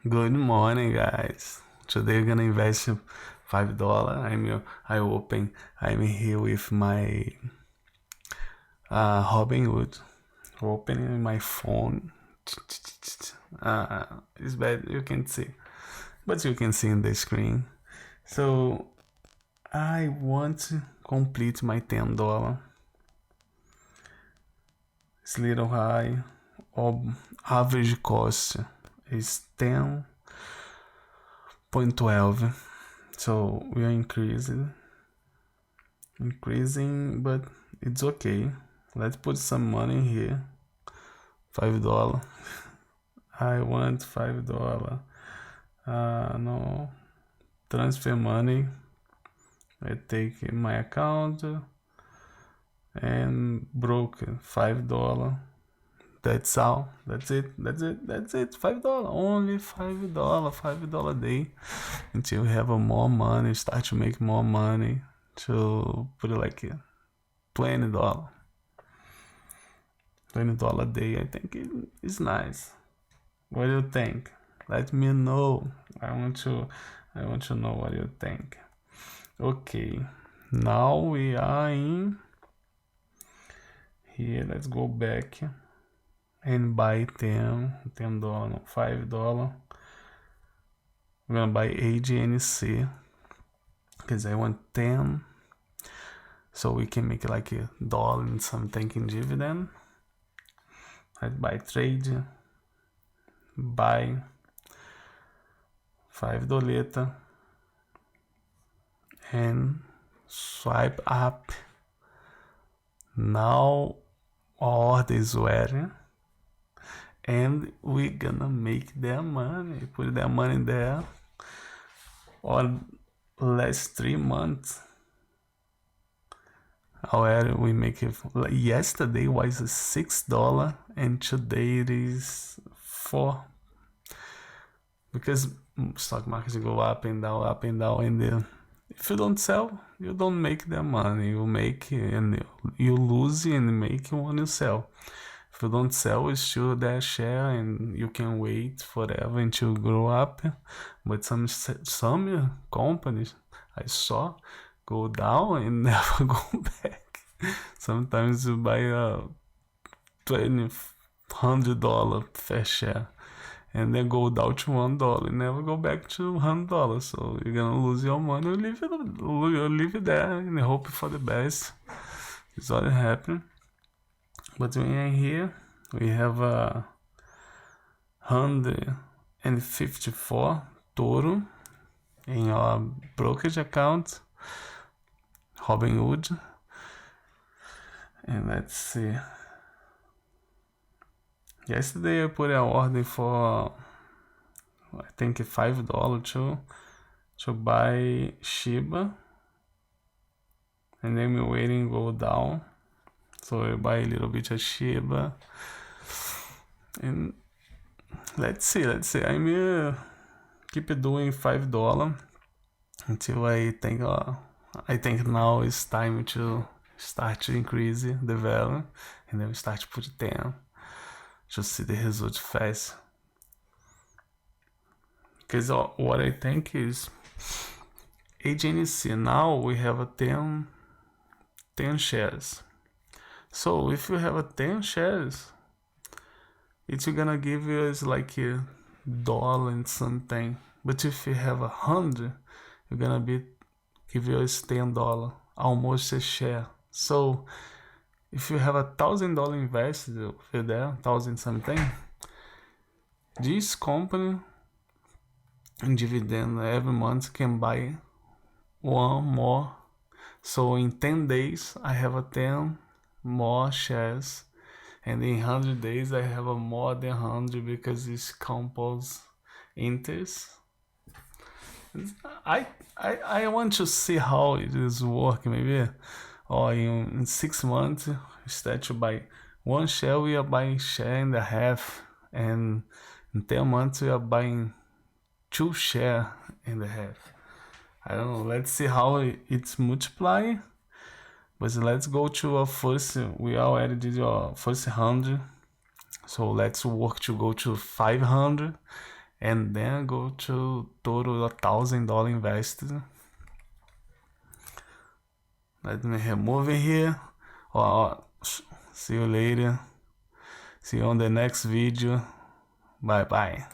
Good morning, guys. Today we're gonna invest $5. I'm here with my Robinhood. Opening my phone. It's bad. You can see, but you can see in the screen. So I want to complete my $10. It's a little high. Or average cost is 10.12. So we are increasing, but it's okay. Let's put some money here. $5. I want $5. No, transfer money. I take my account and broke $5. That's all. That's it. $5. Only $5. $5 a day until you have more money, start to make more money. To put it like $20. $20 a day. I think it's nice. What do you think? Let me know. I want to know what you think. Okay. Now we are in here. Let's go back and buy $10, no, $5. I'm gonna buy AGNC because I want 10, so we can make like $1 and something in dividend. I'd buy trade, buy $5 and swipe up. Now order is where, and we're gonna make their money, put their money there. Or last 3 months, where we make it. Yesterday was $6 and today it is 4, because stock markets go up and down, and then if you don't sell, you don't make the money. You make and you lose and make when you sell. If you don't sell, it's still their share, and you can wait forever until grow up. But some companies I saw go down and never go back. Sometimes you buy a $100 fair share, and then go down to $1 and never go back to $100. So you're gonna lose your money. You leave it there and hope for the best. It's what happened. But when I'm here, we have a 154 total in our brokerage account, Robinhood. And let's see. Yesterday I put an order for, I think, $5 to buy Shiba, and then we're waiting to go down. So I buy a little bit of Shiba, and let's see. I'm keep doing $5 until I think now it's time to start to increase the value, and then we start to put 10 to see the results fast. Because what I think is AGNC, now we have a 10 shares. So if you have a 10 shares, it's gonna give us like $1 and something. But if you have 100, you're gonna give us $10, almost a share. So if you have $1,000 invested over there, 1,000 something, this company in dividend every month can buy one more. So in 10 days, I have a 10 more shares, and in 100 days, I have a more than 100 because it's compost interest. I want to see how it is working, maybe, or in 6 months, instead to buy one share, we are buying share and a half, and in 10 months, we are buying 2 share and a half. I don't know. Let's see how it's multiplying. But let's go to our first. We already did our first 100. So let's work to go to 500, and then go to total $1,000 invested. Let me remove it here. See you later. See you on the next video. Bye bye.